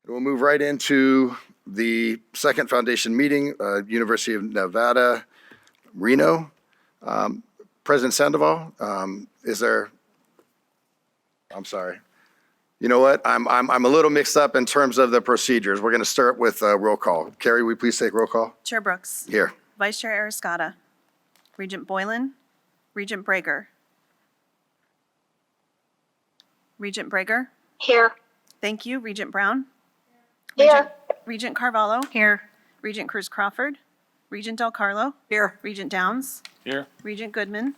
We'll move right into the second foundation meeting, University of Nevada, Reno. President Sandoval, I'm sorry. You know what? I'm a little mixed up in terms of the procedures. We're going to start with roll call. Carrie, will you please take roll call? Chair Brooks. Here. Vice Chair Arascata. Regent Boylan. Regent Brager. Regent Brager. Here. Thank you. Regent Brown. Here. Regent Carvalho. Here. Regent Cruz Crawford. Regent Del Carlo. Here. Regent Downs. Here. Regent Goodman.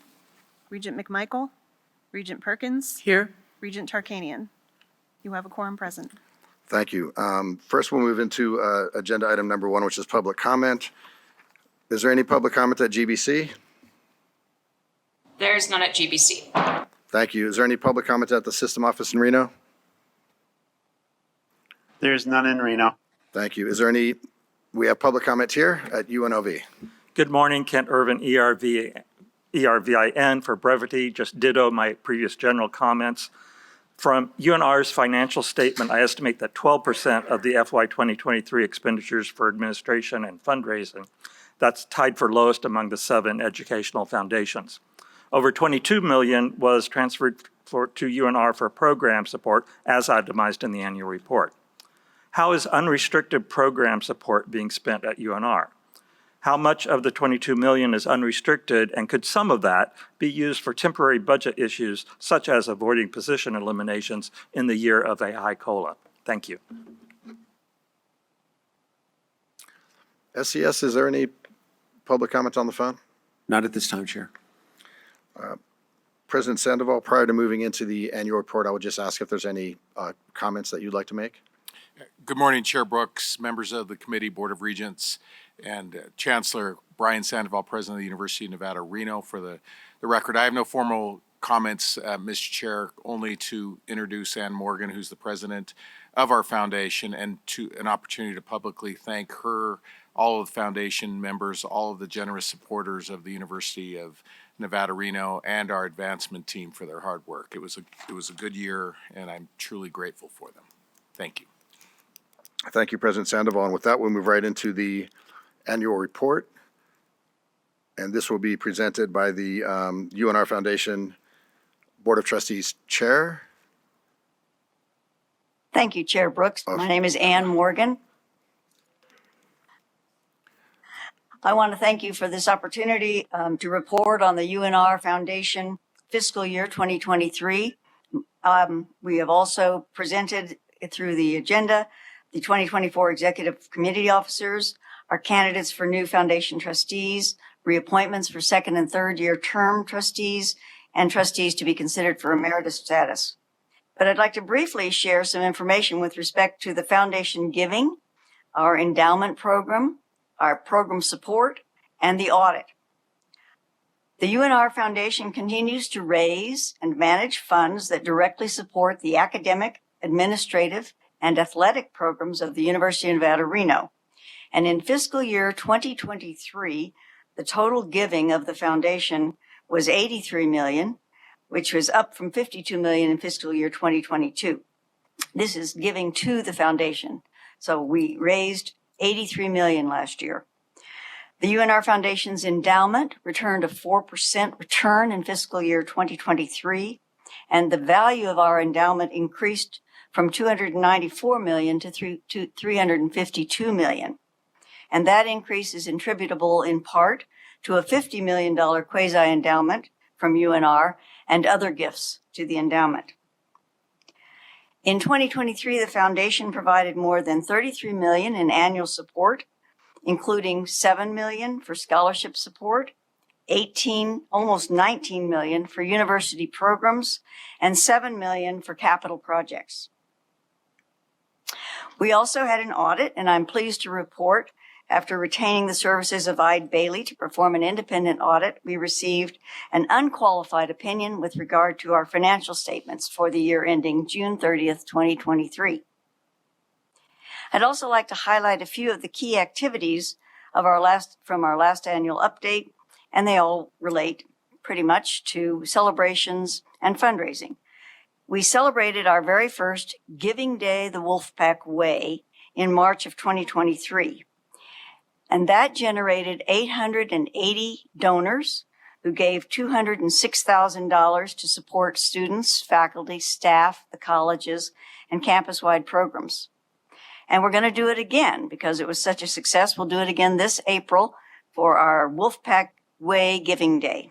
Regent McMichael. Regent Perkins. Here. Regent Tarkanian. You have a quorum present. Thank you. First, we'll move into agenda item number 1, which is public comment. Is there any public comment at GBC? There is none at GBC. Thank you. Is there any public comment at the system office in Reno? There's none in Reno. Thank you. Is there any, we have public comment here at UNLV. Good morning, Kent Irvin, ERVIN for brevity, just ditto my previous general comments. From UNR's financial statement, I estimate that 12% of the FY 2023 expenditures for administration and fundraising, that's tied for lowest among the 7 educational foundations. Over $22 million was transferred to UNR for program support, as itemized in the annual report. How is unrestricted program support being spent at UNR? How much of the $22 million is unrestricted, and could some of that be used for temporary budget issues, such as avoiding position eliminations in the year of a high COLA? Thank you. SES, is there any public comments on the phone? Not at this time, Chair. President Sandoval, prior to moving into the annual report, I would just ask if there's any comments that you'd like to make. Good morning, Chair Brooks, members of the committee, Board of Regents, and Chancellor Brian Sandoval, President of the University of Nevada, Reno. For the record, I have no formal comments, Mr. Chair, only to introduce Ann Morgan, who's the president of our foundation, and to an opportunity to publicly thank her, all of the foundation members, all of the generous supporters of the University of Nevada, Reno, and our advancement team for their hard work. It was a good year, and I'm truly grateful for them. Thank you. Thank you, President Sandoval. And with that, we'll move right into the annual report. And this will be presented by the UNR Foundation Board of Trustees Chair. Thank you, Chair Brooks. My name is Ann Morgan. I want to thank you for this opportunity to report on the UNR Foundation fiscal year 2023. We have also presented through the agenda the 2024 Executive Committee officers, our candidates for new foundation trustees, reappointments for 2nd and 3rd year term trustees, and trustees to be considered for emeritus status. But I'd like to briefly share some information with respect to the foundation giving, our endowment program, our program support, and the audit. The UNR Foundation continues to raise and manage funds that directly support the academic, administrative, and athletic programs of the University of Nevada, Reno. And in fiscal year 2023, the total giving of the foundation was $83 million, which was up from $52 million in fiscal year 2022. This is giving to the foundation. So we raised $83 million last year. The UNR Foundation's endowment returned a 4% return in fiscal year 2023, and the value of our endowment increased from $294 million to $352 million. And that increase is attributable in part to a $50 million quasi-endowment from UNR and other gifts to the endowment. In 2023, the foundation provided more than $33 million in annual support, including $7 million for scholarship support, almost $19 million for university programs, and $7 million for capital projects. We also had an audit, and I'm pleased to report, after retaining the services of Eide Bailey to perform an independent audit, we received an unqualified opinion with regard to our financial statements for the year ending June 30th, 2023. I'd also like to highlight a few of the key activities of from our last annual update, and they all relate pretty much to celebrations and fundraising. We celebrated our very first Giving Day the Wolfpack Way in March of 2023. And that generated 880 donors who gave $206,000 to support students, faculty, staff, the colleges, and campus-wide programs. And we're going to do it again because it was such a success. We'll do it again this April for our Wolfpack Way Giving Day.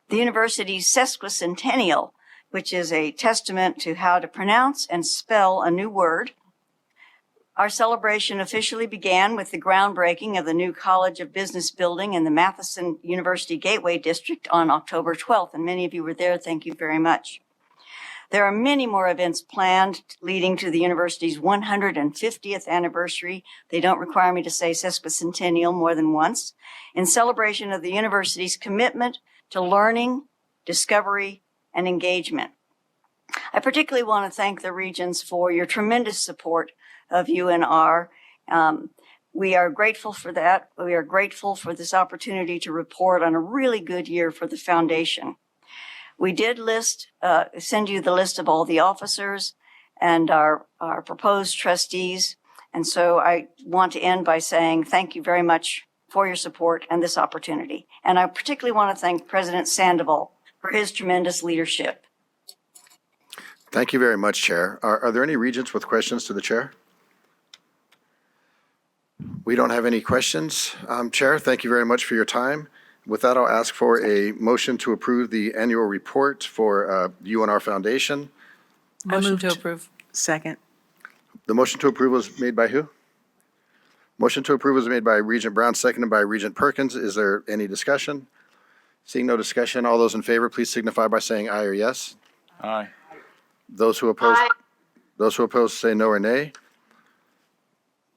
The university's sesquicentennial, which is a testament to how to pronounce and spell a new word. Our celebration officially began with the groundbreaking of the new College of Business building in the Matheson University Gateway District on October 12th, and many of you were there. Thank you very much. There are many more events planned leading to the university's 150th anniversary. They don't require me to say sesquicentennial more than once, in celebration of the university's commitment to learning, discovery, and engagement. I particularly want to thank the Regents for your tremendous support of UNR. We are grateful for that. We are grateful for this opportunity to report on a really good year for the foundation. We did send you the list of all the officers and our proposed trustees. And so I want to end by saying thank you very much for your support and this opportunity. And I particularly want to thank President Sandoval for his tremendous leadership. Thank you very much, Chair. Are there any regents with questions to the chair? We don't have any questions. Chair, thank you very much for your time. With that, I'll ask for a motion to approve the annual report for UNR Foundation. I move to approve. Second. The motion to approve was made by who? Motion to approve was made by Regent Brown, seconded by Regent Perkins. Is there any discussion? Seeing no discussion, all those in favor, please signify by saying aye or yes. Aye. Those who oppose say no or nay.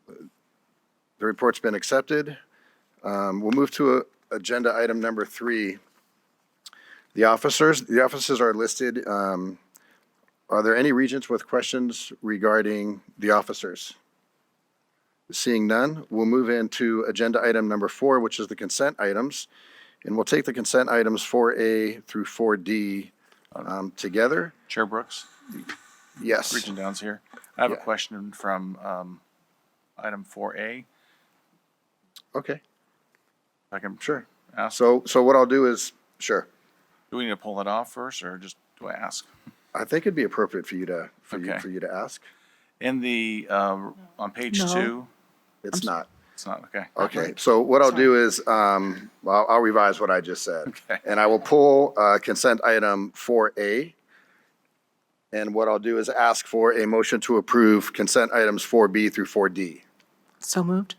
The report's been accepted. We'll move to agenda item number 3. The officers are listed. Are there any regents with questions regarding the officers? Seeing none, we'll move into agenda item number 4, which is the consent items. And we'll take the consent items 4A through 4D together. Chair Brooks, Yes. Regent Downs here. I have a Yeah. question from item 4A. Okay, If I can sure. ask, So what I'll do is, sure. do we need to pull it off first, or just do I ask? I think it'd be appropriate for you to, Okay. for you to ask. In the, on page No. 2, It's not. it's not, okay. Okay, so what I'll do is, I'll revise what I just said. Okay. And I will pull consent item 4A. And what I'll do is ask for a motion to approve consent items 4B through 4D. So moved.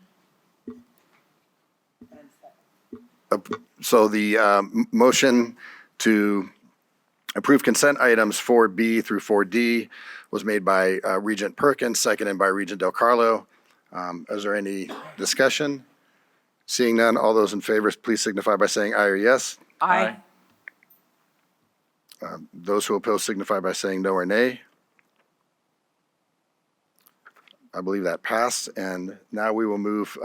So the motion to approve consent items 4B through 4D was made by Regent Perkins, seconded by Regent Del Carlo. Is there any discussion? Seeing none, all those in favor, please signify by saying aye or yes. Aye. Those who oppose signify by saying no or nay. I believe that passed, and now we will move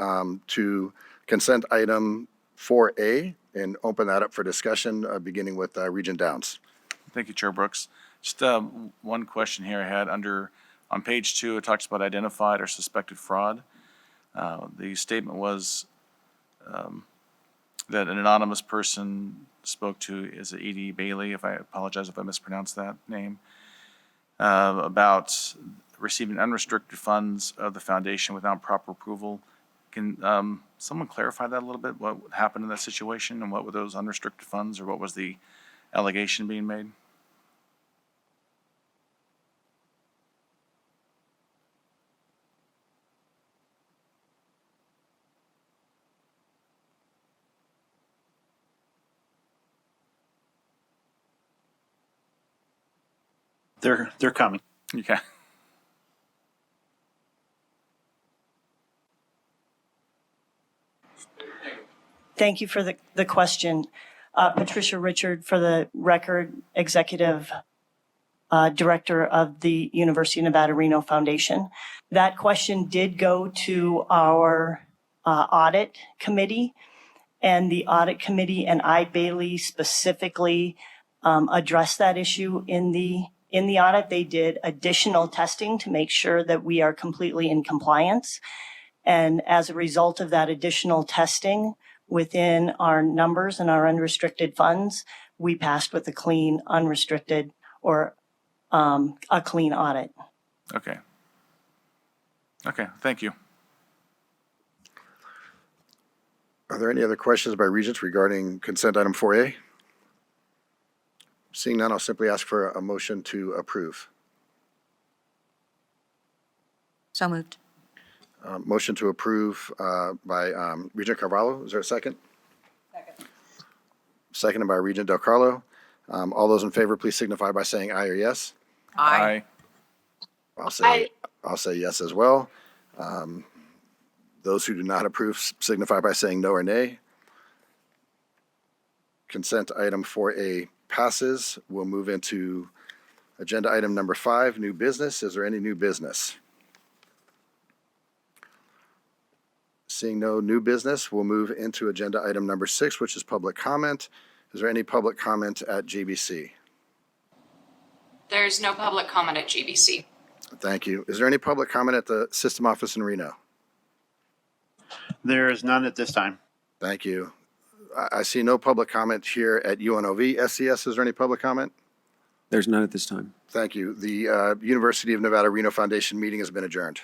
to consent item 4A and open that up for discussion, beginning with Regent Downs. Thank you, Chair Brooks. Just one question here I had under, on page 2, it talks about identified or suspected fraud. The statement was that an anonymous person spoke to, is it E.D. Bailey, if I apologize if I mispronounced that name, about receiving unrestricted funds of the foundation without proper approval. Can someone clarify that a little bit? What happened in that situation, and what were those unrestricted funds, or what was the allegation being made? They're coming. Okay. Thank you for the question. Patricia Richard, for the record, Executive Director of the University of Nevada, Reno Foundation. That question did go to our audit committee, and the audit committee and I, Bailey, specifically address that issue in the audit. They did additional testing to make sure that we are completely in compliance. And as a result of that additional testing within our numbers and our unrestricted funds, we passed with a clean, unrestricted, or a clean audit. Okay. Okay, thank you. Are there any other questions by Regents regarding consent item 4A? Seeing none, I'll simply ask for a motion to approve. So moved. Motion to approve by Regent Carvalho. Is there a second? Second. Seconded by Regent Del Carlo. All those in favor, please signify by saying aye or yes. Aye. I'll say yes as well. Those who do not approve signify by saying no or nay. Consent item 4A passes. We'll move into agenda item number 5, new business. Is there any new business? Seeing no new business, we'll move into agenda item number 6, which is public comment. Is there any public comment at GBC? There's no public comment at GBC. Thank you. Is there any public comment at the system office in Reno? There is none at this time. Thank you. I see no public comment here at UNOV. SCS, is there any public comment? There's none at this time. Thank you. The University of Nevada, Reno Foundation meeting has been adjourned.